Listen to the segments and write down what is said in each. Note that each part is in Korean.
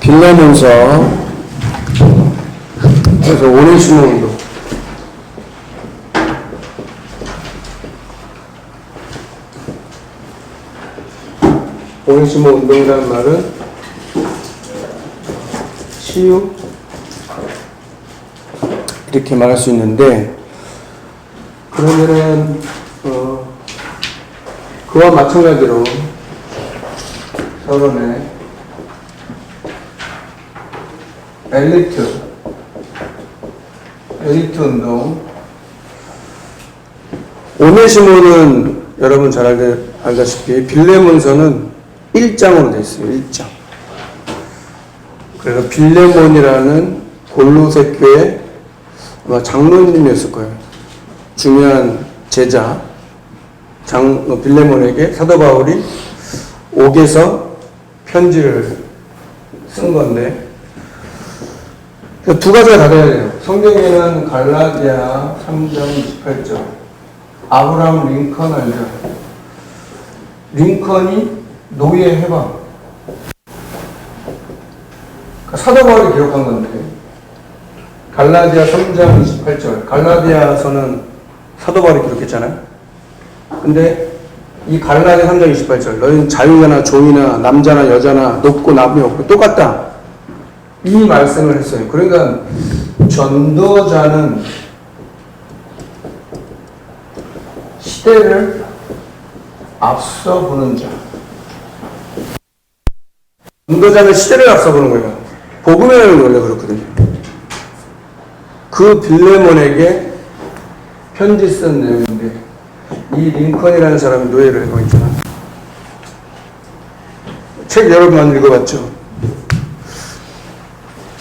빌레몬서 그래서 오네시모 운동 오네시모 운동이라는 말은 치유 이렇게 말할 수 있는데 그러면은 그와 마찬가지로 서론에 엘리트 운동 오네시모는 여러분 잘 알다시피 빌레몬서는 1장으로 되어 있어요. 1장. 그래서 빌레몬이라는 골로새 교회 아마 장로님이었을 거예요. 중요한 제자 빌레몬에게 사도 바울이 옥에서 편지를 쓴 건데 두 가지가 다 돼야 돼요. 성경에는 갈라디아 3장 28절 아브라함 링컨 알죠? 링컨이 노예 해방 사도 바울이 기록한 건데 갈라디아 3장 28절 갈라디아서는 사도 바울이 기록했잖아요. 근데 이 갈라디아 3장 28절 너희는 자유자나 종이나 남자나 여자나 높고 남이 없고 똑같다 이 말씀을 했어요. 그러니까 전도자는 시대를 앞서 보는 자 전도자는 시대를 앞서 보는 거예요. 복음에는 원래 그렇거든요. 그 빌레몬에게 편지 쓴 내용인데 이 링컨이라는 사람이 노예를 하고 있잖아. 책 여러 번 읽어봤죠.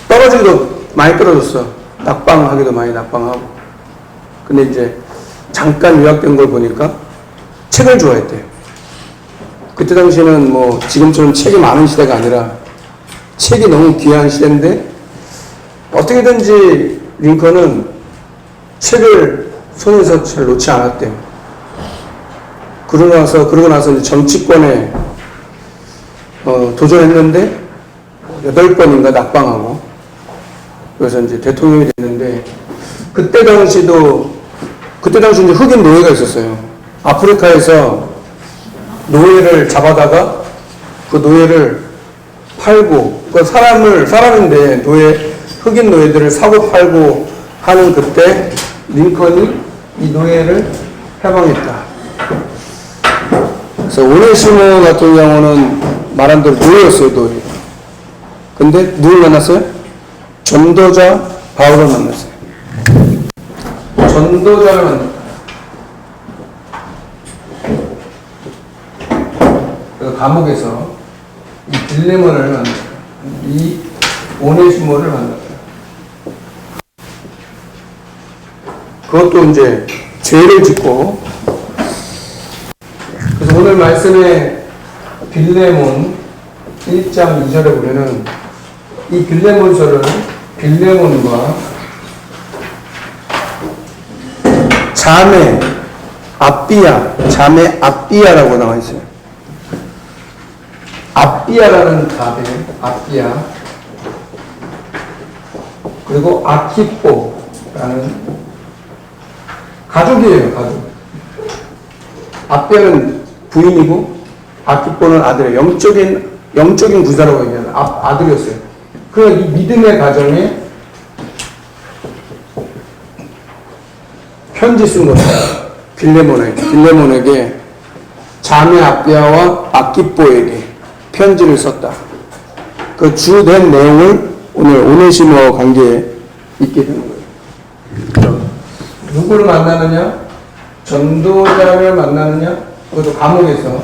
떨어지기도 많이 떨어졌어. 낙방하기도 많이 낙방하고. 근데 이제 잠깐 유학된 걸 보니까 책을 좋아했대요. 그때 당시에는 뭐 지금처럼 책이 많은 시대가 아니라 책이 너무 귀한 시대인데 어떻게든지 링컨은 책을 손에서 잘 놓지 않았대요. 그러고 나서 이제 정치권에 도전했는데 8번인가 낙방하고 그래서 이제 대통령이 됐는데 그때 당시 이제 흑인 노예가 있었어요. 아프리카에서 노예를 잡아다가 그 노예를 팔고 그 사람인데 흑인 노예들을 사고 팔고 하는 그때 링컨이 이 노예를 해방했다. 그래서 오네시모 같은 경우는 말한 대로 노예였어요. 노예. 근데 누굴 만났어요? 전도자 바울을 만났어요. 전도자를 만났다. 그 감옥에서 이 빌레몬을 만났다. 이 오네시모를 만났다. 그것도 이제 죄를 짓고 그래서 오늘 말씀에 빌레몬 1장 2절에 보면은 이 빌레몬서를 빌레몬과 자매 아삐아라고 나와 있어요. 아삐아라는 답에 아삐아 그리고 아키뽀라는 가족이에요. 가족. 아삐아는 부인이고 아키뽀는 아들이에요. 영적인 부자라고 얘기하는 아들이었어요. 그러니까 이 믿음의 가정에 편지 쓴 거예요. 빌레몬에게 자매 아삐아와 아키뽀에게 편지를 썼다. 그 주된 내용을 오늘 오네시모와 관계에 있게 되는 거예요. 누구를 만나느냐? 전도자를 만나느냐? 그것도 감옥에서.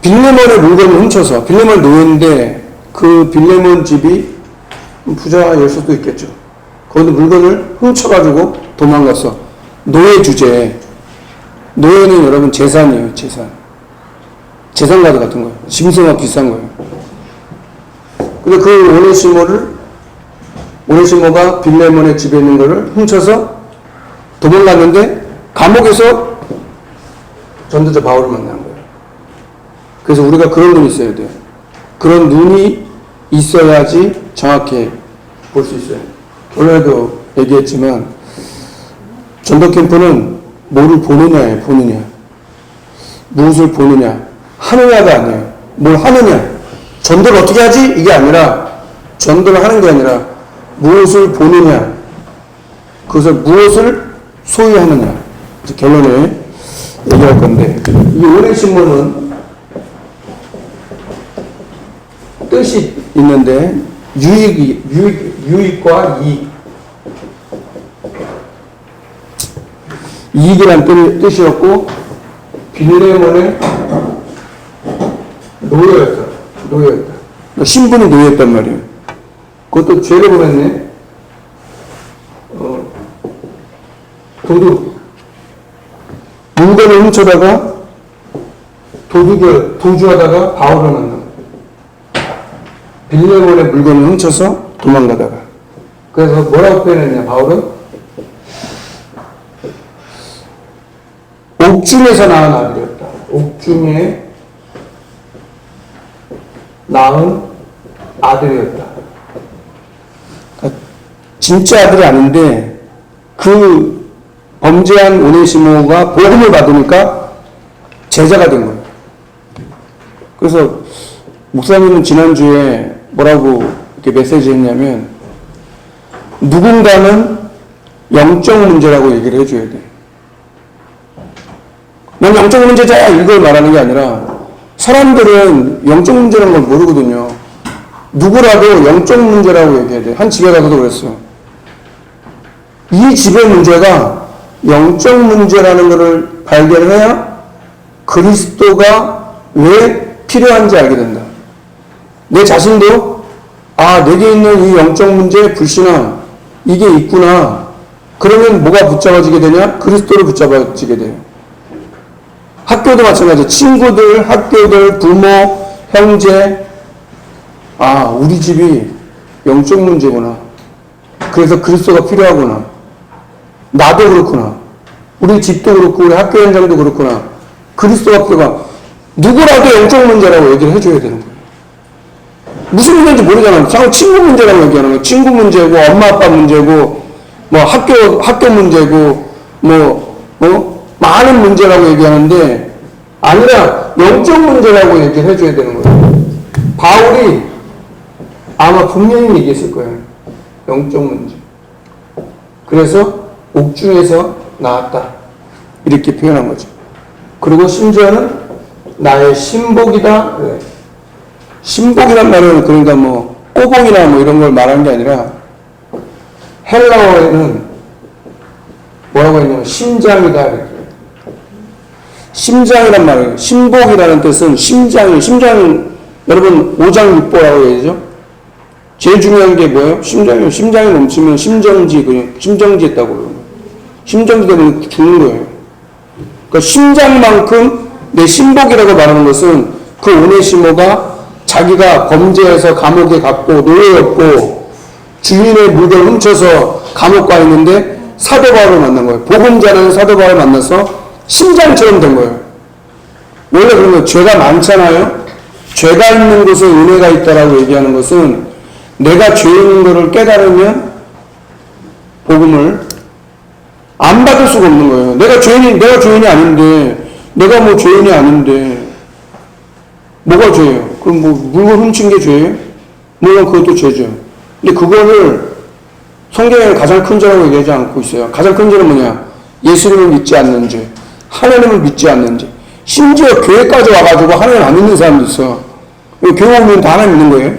빌레몬의 물건을 훔쳐서, 빌레몬 노예인데 그 빌레몬 집이 부자일 수도 있겠죠. 거기서 물건을 훔쳐가지고 도망갔어. 노예 주제에. 노예는 여러분 재산이에요. 재산가드 같은 거예요. 짐승과 비싼 거예요. 근데 그 오네시모가 빌레몬의 집에 있는 거를 훔쳐서 도망갔는데 감옥에서 전도자 바울을 만난 거예요. 그래서 우리가 그런 눈이 있어야 돼요. 그런 눈이 있어야지 정확히 볼 수 있어요. 원래도 얘기했지만 전도 캠프는 뭐를 보느냐예요. 보느냐. 무엇을 보느냐. 하느냐가 아니에요. 뭘 하느냐. 전도를 어떻게 하지? 이게 아니라 전도를 하는 게 아니라 무엇을 보느냐. 그것을 무엇을 소유하느냐. 결론을 얘기할 건데 이 오네시모는 뜻이 있는데 유익과 이익이란 뜻이었고 빌레몬의 노예였다. 그러니까 신분이 노예였단 말이에요. 그것도 죄를 범했네. 도둑. 물건을 훔쳐다가 도주하다가 바울을 만나. 빌레몬의 물건을 훔쳐서 도망가다가. 그래서 뭐라고 표현했냐, 바울은? 옥중에서 낳은 아들이었다. 옥중에 낳은 아들이었다. 그러니까 진짜 아들이 아닌데 그 범죄한 오네시모가 복음을 받으니까 제자가 된 거예요. 그래서 목사님은 지난주에 뭐라고 이렇게 메시지 했냐면 누군가는 영적 문제라고 얘기를 해줘야 돼. 넌 영적 문제자 이걸 말하는 게 아니라 사람들은 영적 문제라는 걸 모르거든요. 누구라도 영적 문제라고 얘기해야 돼. 한 집에 가서도 그랬어. 이 집의 문제가 영적 문제라는 것을 발견해야 그리스도가 왜 필요한지 알게 된다. 내 자신도 내게 있는 이 영적 문제의 불신앙 이게 있구나. 그러면 뭐가 붙잡아지게 되냐? 그리스도를 붙잡아지게 돼요. 학교도 마찬가지. 친구들, 학교들, 부모, 형제. 우리 집이 영적 문제구나. 그래서 그리스도가 필요하구나. 나도 그렇구나. 우리 집도 그렇고 우리 학교 현장도 그렇구나. 그리스도가 필요가. 누구라도 영적 문제라고 얘기를 해줘야 되는 거예요. 무슨 문제인지 모르잖아요. 자꾸 친구 문제라고 얘기하는 거예요. 친구 문제고 엄마 아빠 문제고 뭐 학교 문제고 많은 문제라고 얘기하는데 아니라 영적 문제라고 얘기를 해줘야 되는 거예요. 바울이 아마 분명히 얘기했을 거예요. 영적 문제. 그래서 옥중에서 나왔다. 이렇게 표현한 거죠. 그리고 심지어는 나의 신복이다. 그래. 신복이란 말은 그러니까 꼬봉이나 이런 걸 말하는 게 아니라 헬라어에는 뭐라고 했냐면 심장이다. 이렇게. 심장이란 말이에요. 신복이라는 뜻은 심장이, 여러분, 5장 6보라고 얘기하죠? 제일 중요한 게 뭐예요? 심장이에요. 심장이 넘치면 심정지 했다고 그래요. 심정지 되면 죽는 거예요. 그러니까 심장만큼 내 신복이라고 말하는 것은 그 오네시모가 자기가 범죄해서 감옥에 갔고 노예였고 주인의 물건을 훔쳐서 감옥 가 있는데 사도 바울을 만난 거예요. 복음자는 사도 바울을 만나서 심장처럼 된 거예요. 원래 그런 거예요. 죄가 많잖아요. 죄가 있는 곳에 은혜가 있다라고 얘기하는 것은 내가 죄인인 것을 깨달으면 복음을 안 받을 수가 없는 거예요. 내가 죄인이 아닌데, 내가 죄인이 아닌데, 뭐가 죄예요? 그럼 물건 훔친 게 죄예요? 물론 그것도 죄죠. 근데 그거를 성경에는 가장 큰 죄라고 얘기하지 않고 있어요. 가장 큰 죄는 뭐냐? 예수님을 믿지 않는 죄, 하나님을 믿지 않는 죄. 심지어 교회까지 와가지고 하나님 안 믿는 사람도 있어. 교회 오면 다 하나님 믿는 거예요?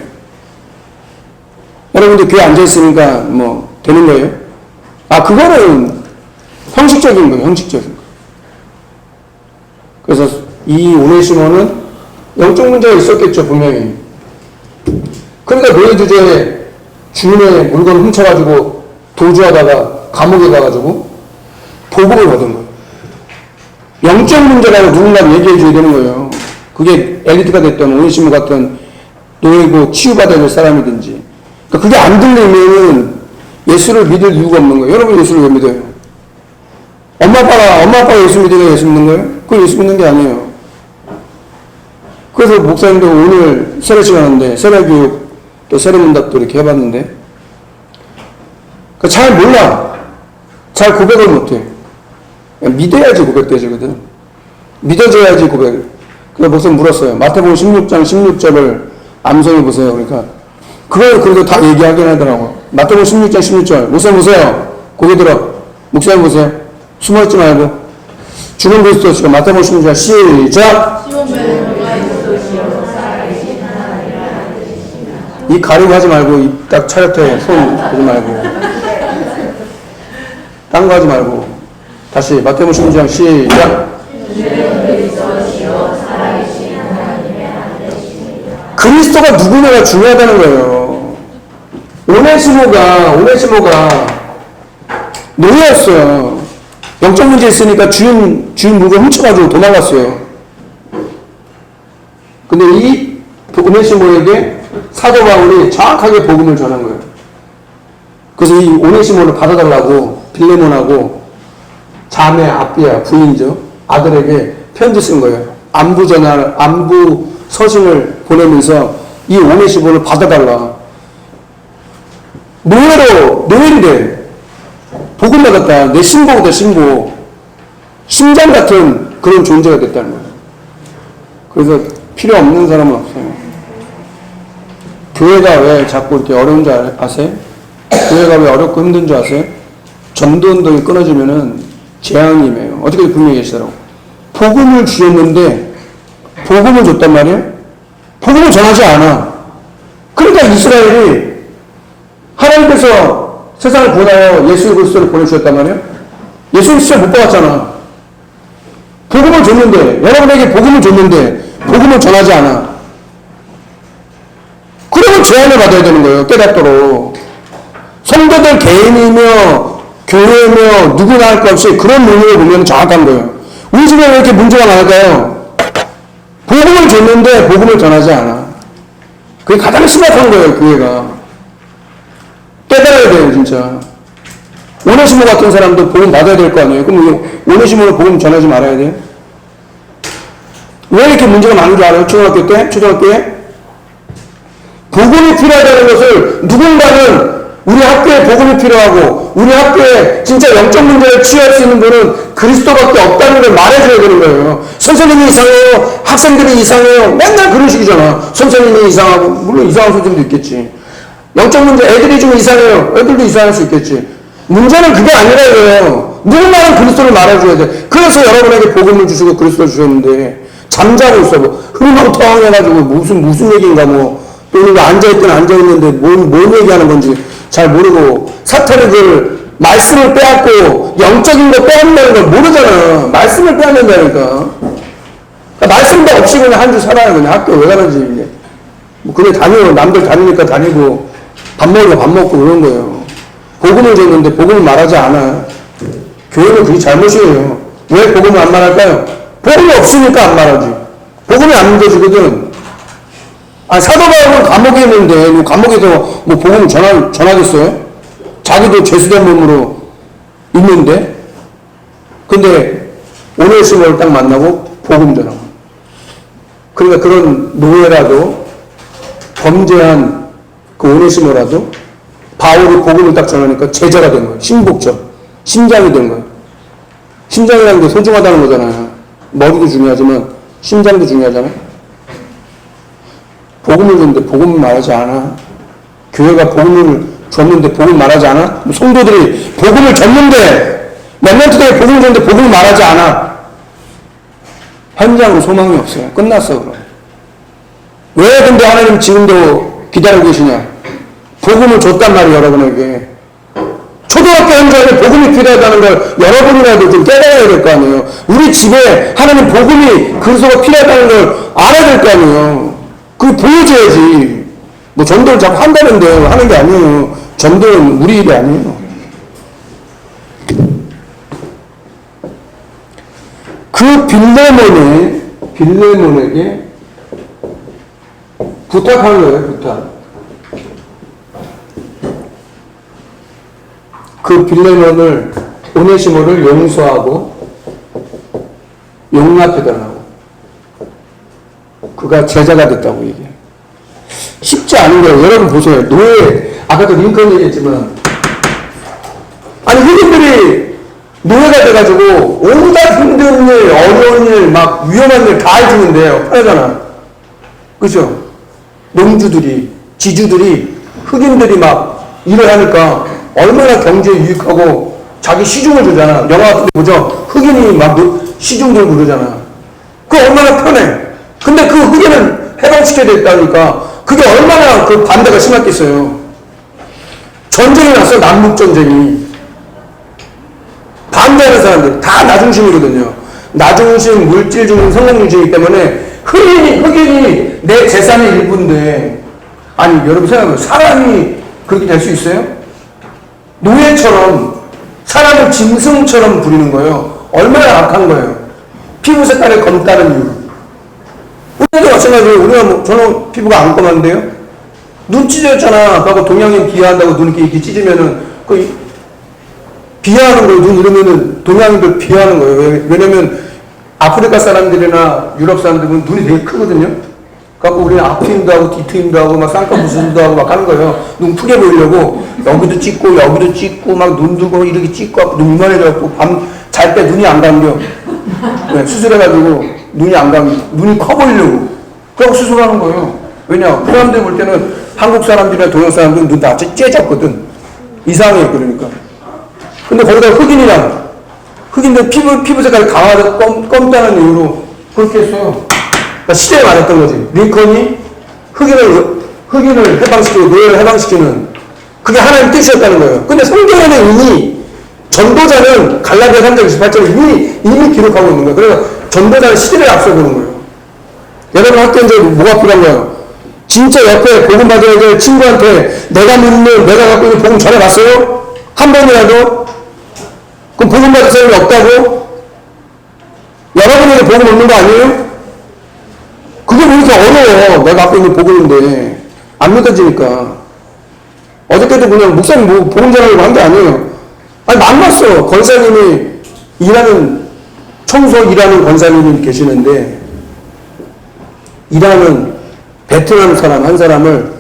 여러분들 교회 앉아있으니까 되는 거예요? 그거는 형식적인 거예요. 형식적인 거. 그래서 이 오네시모는 영적 문제가 있었겠죠, 분명히. 그러니까 노예 주제에 주인의 물건을 훔쳐가지고 도주하다가 감옥에 가가지고 보복을 받은 거예요. 영적 문제라고 누군가 얘기해줘야 되는 거예요. 그게 엘리트가 됐던 오네시모 같은 노예고 치유받아야 될 사람이든지. 그러니까 그게 안 들리면은 예수를 믿을 이유가 없는 거예요. 여러분 예수를 왜 믿어요? 엄마 아빠 엄마 아빠가 예수 믿으니까 예수 믿는 거예요? 그건 예수 믿는 게 아니에요. 그래서 목사님도 오늘 세례식 하는데, 세례교육, 또 세례문답도 이렇게 해봤는데, 잘 몰라. 잘 고백을 못해. 믿어야지 고백되지거든. 믿어줘야지 고백. 그래서 목사님 물었어요. 마태복음 16장 16절을 암송해 보세요. 그러니까, 그걸 그래도 다 얘기하긴 하더라고. 마태복음 16장 16절. 목사님 보세요. 고개 들어. 목사님 보세요. 숨어있지 말고. 주는 그리스도 지금 마태복음 16장 시작! 이 가리고 하지 말고, 이 딱 차렷해. 손 보지 말고. 딴 거 하지 말고. 다시, 마태복음 16장 시작! 그리스도가 누구냐가 중요하다는 거예요. 오네시모가 노예였어요. 영적 문제 있으니까 주인 물건 훔쳐가지고 도망갔어요. 근데 이 오네시모에게 사도 바울이 정확하게 복음을 전한 거예요. 그래서 이 오네시모를 받아달라고 빌레몬하고 자매 아비아 부인이죠. 아들에게 편지 쓴 거예요. 안부 서신을 보내면서 이 오네시모를 받아달라. 노예인데 복음 받았다. 내 신복이다, 신복. 심장 같은 그런 존재가 됐다는 거예요. 그래서 필요 없는 사람은 없어요. 교회가 왜 자꾸 이렇게 어려운 줄 아세요? 교회가 왜 어렵고 힘든 줄 아세요? 전도운동이 끊어지면은 재앙이에요. 어떻게 분명히 계시더라고. 복음을 주셨는데 복음을 줬단 말이에요? 복음을 전하지 않아. 그러니까 이스라엘이 하나님께서 세상을 구원하여 예수 그리스도를 보내주셨단 말이에요? 예수 그리스도를 못 받았잖아. 복음을 줬는데, 여러분에게 복음을 줬는데 복음을 전하지 않아. 그러면 재앙을 받아야 되는 거예요. 깨닫도록. 성도들 개인이며 교회며 누구나 할 것 없이 그런 능력을 보면 정확한 거예요. 우리 집에 왜 이렇게 문제가 많을까요? 복음을 줬는데 복음을 전하지 않아. 그게 가장 심각한 거예요, 교회가. 깨달아야 돼요, 진짜. 오네시모 같은 사람도 복음 받아야 될 거 아니에요? 그럼 오네시모는 복음 전하지 말아야 돼요? 왜 이렇게 문제가 많은 줄 알아요? 초등학교에? 복음이 필요하다는 것을 누군가는 우리 학교에 복음이 필요하고 우리 학교에 진짜 영적 문제를 치유할 수 있는 분은 그리스도밖에 없다는 걸 말해줘야 되는 거예요. 선생님이 이상해요. 학생들이 이상해요. 맨날 그런 식이잖아. 선생님이 이상하고 물론 이상한 선생님도 있겠지. 영적 문제 애들이 좀 이상해요. 애들도 이상할 수 있겠지. 문제는 그게 아니라 이거예요. 누군가는 그리스도를 말해줘야 돼. 그래서 여러분에게 복음을 주시고 그리스도를 주셨는데 잠자고 있어. 뭐 흐르멍텅해가지고 무슨 얘기인가 뭐 또는 앉아있는데 뭔 얘기하는 건지 잘 모르고 사탄이 그 말씀을 빼앗고 영적인 거 빼앗는다는 걸 모르잖아. 말씀을 빼앗는다니까. 그러니까 말씀도 없이 그냥 한 주 살아요. 그냥 학교 왜 가는지. 뭐 그냥 다니고 남들 다니니까 다니고 밥 먹으러 밥 먹고 그런 거예요. 복음을 줬는데 복음을 말하지 않아. 교회는 그게 잘못이에요. 왜 복음을 안 말할까요? 복음이 없으니까 안 말하지. 복음이 안 믿어지거든. 사도 바울은 감옥에 있는데, 감옥에서 뭐 복음을 전하겠어요? 자기도 죄수된 몸으로 있는데? 근데, 오네시모를 딱 만나고 복음 전하고. 그러니까 그런 노예라도, 범죄한 그 오네시모라도, 바울이 복음을 딱 전하니까 제자가 된 거예요. 신복적. 심장이 된 거예요. 심장이라는 게 소중하다는 거잖아요. 머리도 중요하지만, 심장도 중요하잖아요. 복음을 줬는데 복음을 말하지 않아. 교회가 복음을 줬는데 복음을 말하지 않아. 성도들이 복음을 줬는데 랩런트들이 복음을 줬는데 복음을 말하지 않아. 현장으로 소망이 없어요. 끝났어 그럼. 왜 근데 하나님 지금도 기다리고 계시냐. 복음을 줬단 말이에요. 여러분에게. 초등학교 현장에 복음이 필요하다는 걸 여러분이라도 좀 깨달아야 될 거 아니에요. 우리 집에 하나님 복음이 그리스도가 필요하다는 걸 알아야 될 거 아니에요. 그거 보여줘야지. 뭐 전도를 자꾸 한다는데 하는 게 아니에요. 전도는 우리 일이 아니에요. 그 빌레몬에게 부탁한 거예요. 부탁. 그 빌레몬을 오네시모를 용서하고 용납해달라고. 그가 제자가 됐다고 얘기해요. 쉽지 않은 거예요. 여러분 보세요. 노예, 아까도 링컨 얘기했지만, 아니, 흑인들이 노예가 돼가지고, 온갖 힘든 일, 어려운 일, 막 위험한 일 다 해주는데요. 편하잖아. 그죠? 농주들이, 지주들이, 흑인들이 막 일을 하니까 얼마나 경제에 유익하고 자기 시중을 주잖아. 영화 같은 데 보죠? 흑인이 막 시중 들고 그러잖아. 그거 얼마나 편해. 근데 그 흑인은 해방시켜야 됐다니까 그게 얼마나 그 반대가 심했겠어요. 전쟁이 났어, 남북전쟁이. 반대하는 사람들 다 나중심이거든요. 나중심, 물질중심, 성공중심이기 때문에 흑인이 내 재산의 일부인데, 아니 여러분 생각해보세요. 사람이 그렇게 될 수 있어요? 노예처럼 사람을 짐승처럼 부리는 거예요. 얼마나 악한 거예요. 피부 색깔이 검다는 이유. 우리도 마찬가지예요. 우리가 저는 피부가 안 검은데요. 눈 찢어졌잖아. 그하고 동양인 비하한다고 눈 이렇게 찢으면은 비하하는 거예요. 눈 이러면은 동양인들 비하하는 거예요. 왜냐면 아프리카 사람들이나 유럽 사람들은 눈이 되게 크거든요. 그래갖고 우리는 앞트임도 하고 뒤트임도 하고 막 쌍꺼풀도 하고 막 하는 거예요. 눈 크게 보이려고 여기도 찍고 여기도 찍고 막 눈 두고 이렇게 찍고 눈 이만해져갖고 밤 잘 때 눈이 안 감겨. 네, 수술해가지고 눈이 안 감겨. 눈이 커 보이려고. 그러고 수술하는 거예요. 왜냐? 그 사람들 볼 때는 한국 사람들이나 동양 사람들은 눈 다 째졌거든. 이상해 그러니까. 근데 거기다 흑인들 피부 색깔이 강하다 검다는 이유로 그렇게 했어요. 그러니까 시대에 맞았던 거지. 링컨이 흑인을 해방시키고 노예를 해방시키는 그게 하나님 뜻이었다는 거예요. 근데 성경에는 이미 전도자는 갈라디아 3장 28절에 이미 기록하고 있는 거예요. 그래서 전도자는 시대를 앞서보는 거예요. 여러분 학교에 이제 뭐가 필요한 거예요? 진짜 옆에 복음 받아야 될 친구한테 내가 갖고 있는 복음 전해봤어요? 한 번이라도? 그럼 복음 받을 사람이 없다고? 여러분에게 복음 없는 거 아니에요? 그게 왜 이렇게 어려워? 내가 갖고 있는 복음인데 안 믿어지니까. 어저께도 그냥 목사님 복음 전하려고 한 게 아니에요. 아니 만났어. 권사님이 청소 일하는 권사님이 계시는데 일하는 베트남 사람 한 사람을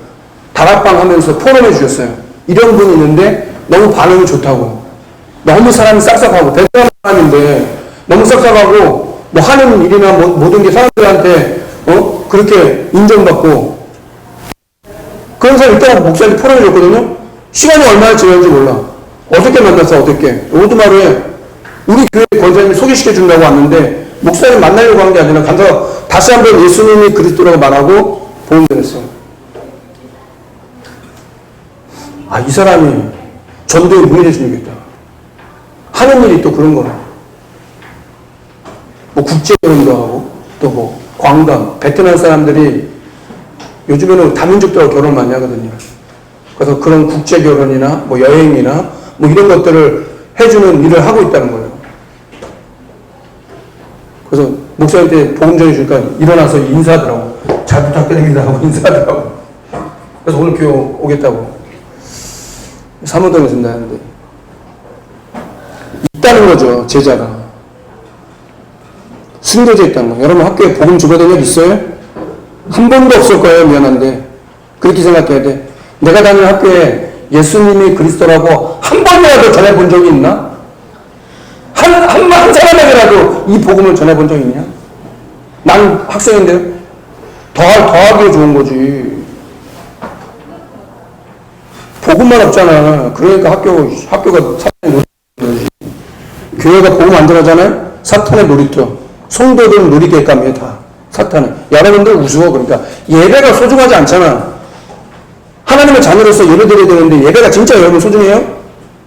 다락방 하면서 포럼해 주셨어요. 이런 분이 있는데 너무 반응이 좋다고. 너무 사람이 싹싹하고 베트남 사람인데 너무 싹싹하고 뭐 하는 일이나 모든 게 사람들한테 그렇게 인정받고 그런 사람 이따가 목사님 포럼해 줬거든요. 시간이 얼마나 지났는지 몰라. 어떻게 만났어 어떻게. 오두마루에 우리 교회 권사님이 소개시켜 준다고 왔는데 목사님 만나려고 한 게 아니라 가서 다시 한번 예수님이 그리스도라고 말하고 복음 전했어. 아, 이 사람이 전도에 문이 되시겠다. 하는 일이 또 그런 거라. 뭐 국제결혼도 하고 또 광담, 베트남 사람들이 요즘에는 다민족들하고 결혼 많이 하거든요. 그래서 그런 국제결혼이나 여행이나 이런 것들을 해주는 일을 하고 있다는 거예요. 그래서 목사님한테 복음 전해주니까 일어나서 인사하더라고. 잘 부탁드립니다 하고 인사하더라고. 그래서 오늘 교회 오겠다고. 사무동에 쓴다 하는데. 있다는 거죠, 제자가. 숨겨져 있다는 거예요. 여러분 학교에 복음 주고된 적 있어요? 한 번도 없을 거예요, 미안한데. 그렇게 생각해야 돼. 내가 다니는 학교에 예수님이 그리스도라고 한 번이라도 전해본 적이 있나? 한 사람에게라도 이 복음을 전해본 적이 있냐? 난 학생인데요. 더하기에 좋은 거지. 복음만 없잖아. 그러니까 학교가 사탄의 놀이터. 교회가 복음 안 전하잖아요? 사탄의 놀이터. 성도들 놀이개감이에요, 다. 사탄은. 여러분들 우스워. 그러니까 예배가 소중하지 않잖아. 하나님의 자녀로서 예배 드려야 되는데 예배가 진짜 여러분 소중해요?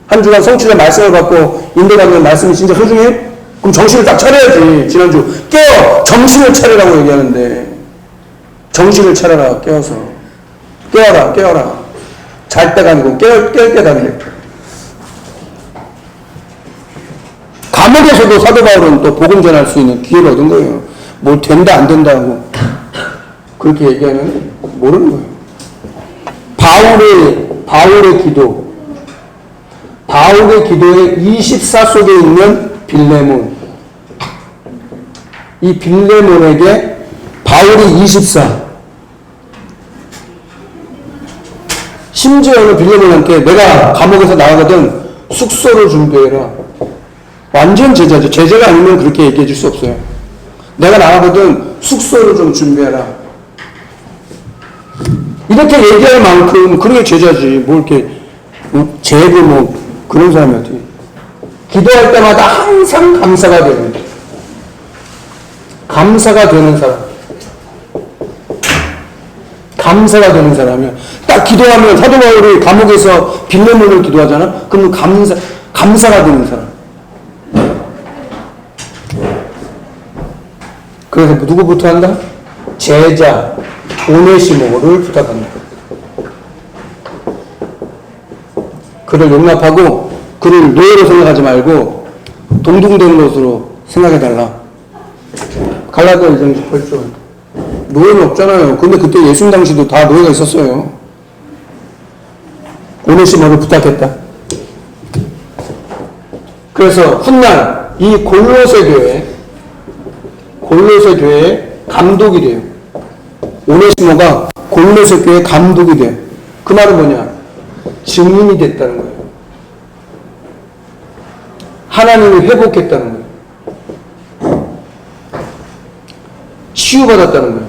한 주간 성취자 말씀을 받고 인도받는 말씀이 진짜 소중해요? 그럼 정신을 딱 차려야지. 지난주 깨어 정신을 차리라고 얘기하는데 정신을 차려라. 깨어서 깨어라. 잘 때가 아니고 깨울 때가 아니고. 감옥에서도 사도 바울은 또 복음 전할 수 있는 기회를 얻은 거예요. 뭘 된다 안 된다 하고 그렇게 얘기하면 모르는 거예요. 바울의 기도의 24 속에 있는 빌레몬. 이 빌레몬에게 바울이 24. 심지어는 빌레몬한테 내가 감옥에서 나가거든 숙소를 준비해라. 완전 제자죠. 제자가 아니면 그렇게 얘기해 줄 수 없어요. 내가 나가거든 숙소를 좀 준비해라. 이렇게 얘기할 만큼 그게 제자지. 뭐 이렇게 제고 뭐 그런 사람이 어떻게. 기도할 때마다 항상 감사가 되는 거예요. 감사가 되는 사람. 감사가 되는 사람이야. 딱 기도하면 사도 바울이 감옥에서 빌레몬을 기도하잖아. 그러면 감사가 되는 사람. 그래서 누구부터 한다? 제자 오네시모를 부탁한다. 그를 용납하고 그를 노예로 생각하지 말고 동등되는 것으로 생각해달라. 갈라디아 1장 18절. 노예는 없잖아요. 근데 그때 예수님 당시도 다 노예가 있었어요. 오네시모를 부탁했다. 그래서 훗날 이 골로새 교회의 감독이 돼요. 오네시모가 골로새 교회의 감독이 돼요. 그 말은 뭐냐? 증인이 됐다는 거예요. 하나님을 회복했다는 거예요. 치유받았다는 거예요.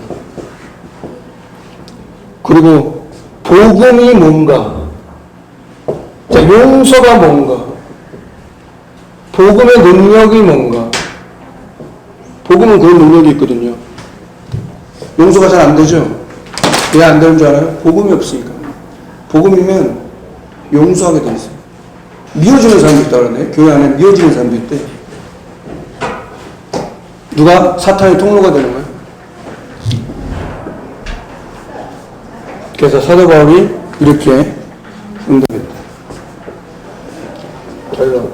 그리고 복음이 뭔가, 자, 용서가 뭔가, 복음의 능력이 뭔가. 복음은 그런 능력이 있거든요. 용서가 잘 안 되죠? 왜 안 되는 줄 알아요? 복음이 없으니까. 복음이면 용서하게 돼 있어요. 미워지는 사람도 있다 그러네. 교회 안에 미워지는 사람도 있대. 누가? 사탄의 통로가 되는 거예요. 그래서 사도 바울이 이렇게 응답했다. 결론.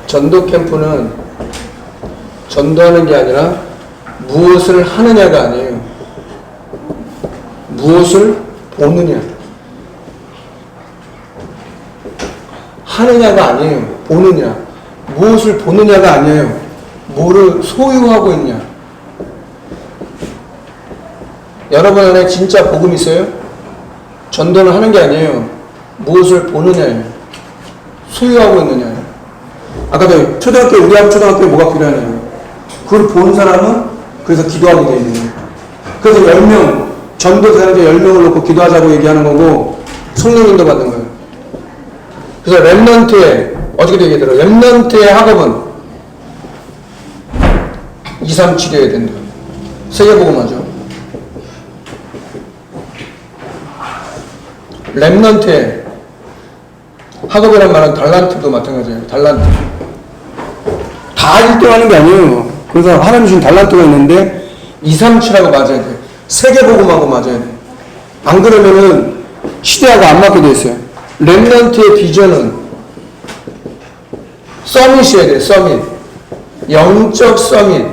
전도 캠프는 전도하는 게 아니라 무엇을 하느냐가 아니에요. 무엇을 보느냐. 하느냐가 아니에요. 보느냐. 무엇을 보느냐가 아니에요. 뭐를 소유하고 있냐. 여러분 안에 진짜 복음 있어요? 전도를 하는 게 아니에요. 무엇을 보느냐예요. 소유하고 있느냐예요. 아까도 초등학교, 우리 학 초등학교에 뭐가 필요하냐요. 그걸 본 사람은 그래서 기도하게 되어 있는 거예요. 그래서 10명, 전도사한테 10명을 놓고 기도하자고 얘기하는 거고 성령님도 받는 거예요. 그래서 렘넌트에 어떻게 얘기하더라고요. 렘넌트의 학업은 2, 3 치료해야 된다. 세계복음하죠. 렘넌트의 학업이란 말은 달란트도 마찬가지예요. 달란트. 다 1등 하는 게 아니에요. 그래서 하나님 주신 달란트가 있는데 2, 3, 7하고 맞아야 돼. 세계복음하고 맞아야 돼. 안 그러면은 시대하고 안 맞게 돼 있어요. 렘넌트의 비전은 서밋이어야 돼. 서밋. 영적 서밋.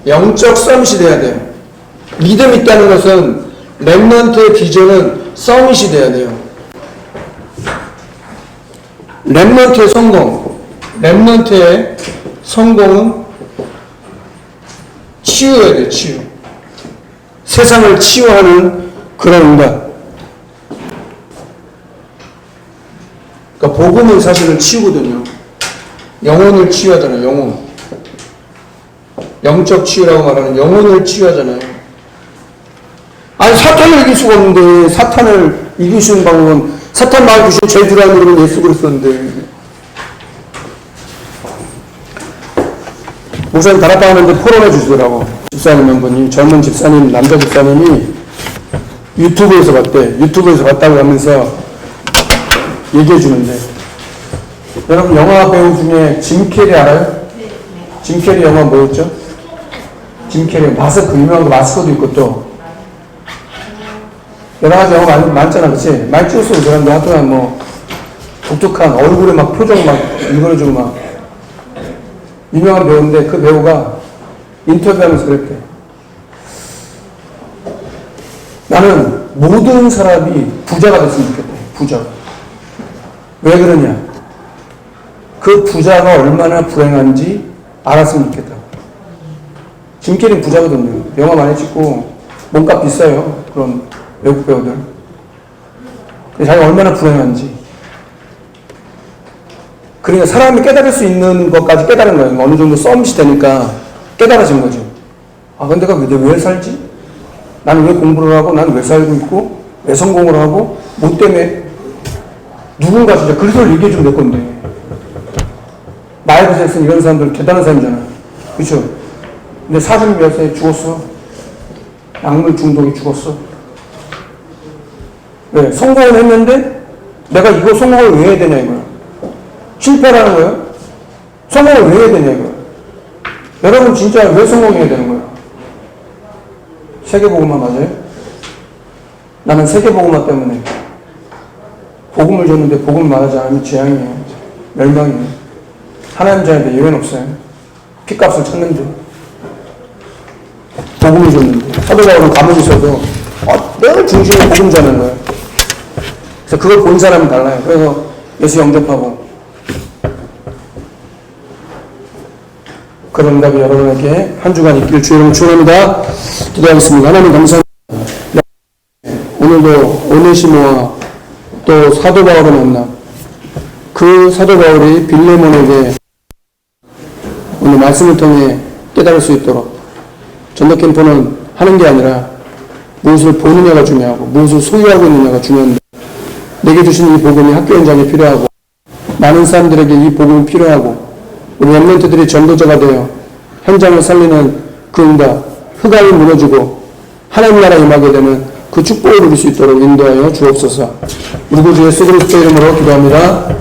영적 서밋이 돼야 돼요. 믿음 있다는 것은 렘넌트의 비전은 서밋이 돼야 돼요. 렘넌트의 성공. 렘넌트의 성공은 치유해야 돼. 치유. 세상을 치유하는 그런 응답. 그러니까 복음은 사실은 치유거든요. 영혼을 치유하잖아요. 영혼. 영적 치유라고 말하는 영혼을 치유하잖아요. 아니 사탄을 이길 수가 없는데 사탄을 이길 수 있는 방법은 사탄 마을 주신 제일 중요한 이름은 예수 그리스도인데 목사님 다락방 하는데 포럼해 주시더라고. 집사님 한 분이 젊은 집사님 남자 집사님이 유튜브에서 봤대. 유튜브에서 봤다고 하면서 얘기해 주는데 여러분 영화 배우 중에 짐 캐리 알아요? 네. 짐 캐리 영화 뭐였죠? 짐 캐리 마스크 유명한 거 마스크도 있고 또 여러 가지 영화 많잖아, 그치? 많이 찍었어, 그 사람들. 하여튼 뭐 독특한 얼굴에 막 표정 막 일그러지고 막 유명한 배우인데 그 배우가 인터뷰하면서 그랬대. 나는 모든 사람이 부자가 됐으면 좋겠대. 부자. 왜 그러냐? 그 부자가 얼마나 불행한지 알았으면 좋겠다. 짐 캐리 부자거든요. 영화 많이 찍고 몸값 비싸요. 그런 외국 배우들. 자기가 얼마나 불행한지. 그러니까 사람이 깨달을 수 있는 것까지 깨달은 거예요. 어느 정도 썸밋이 되니까 깨달아진 거죠. 아, 근데 내가 왜 살지? 나는 왜 공부를 하고, 나는 왜 살고 있고, 왜 성공을 하고, 뭐 때문에 누군가 진짜 그리스도를 얘기해 주면 될 건데. 마이클 잭슨 이런 사람들 대단한 사람이잖아요. 그렇죠? 근데 40몇 세에 죽었어. 약물 중독에 죽었어. 왜? 성공을 했는데 내가 이거 성공을 왜 해야 되냐 이거야. 실패라는 거예요? 성공을 왜 해야 되냐 이거야. 여러분 진짜 왜 성공해야 되는 거야? 세계복음화 맞아요? 나는 세계복음화 때문에 복음을 줬는데 복음을 말하지 않으면 재앙이에요. 멸망이에요. 하나님 자한테 예외는 없어요. 피값을 쳤는데 복음을 줬는데 사도 바울은 가만히 있어도 늘 중심에 복음 자는 거예요. 그래서 그걸 본 사람은 달라요. 그래서 예수 영접하고 그런 응답이 여러분에게 한 주간 있기를 주의 이름으로 축원합니다. 기도하겠습니다. 하나님 감사합니다. 오늘도 오네시모와 또 사도 바울을 만나 그 사도 바울이 빌레몬에게 오늘 말씀을 통해 깨달을 수 있도록 전도 캠프는 하는 게 아니라 무엇을 보느냐가 중요하고 무엇을 소유하고 있느냐가 중요한데 내게 주신 이 복음이 학교 현장에 필요하고 많은 사람들에게 이 복음이 필요하고 우리 렘넌트들이 전도자가 되어 현장을 살리는 그 응답, 흑암이 무너지고 하나님 나라 임하게 되는 그 축복을 누릴 수 있도록 인도하여 주옵소서. 우리 구주 예수 그리스도 이름으로 기도합니다.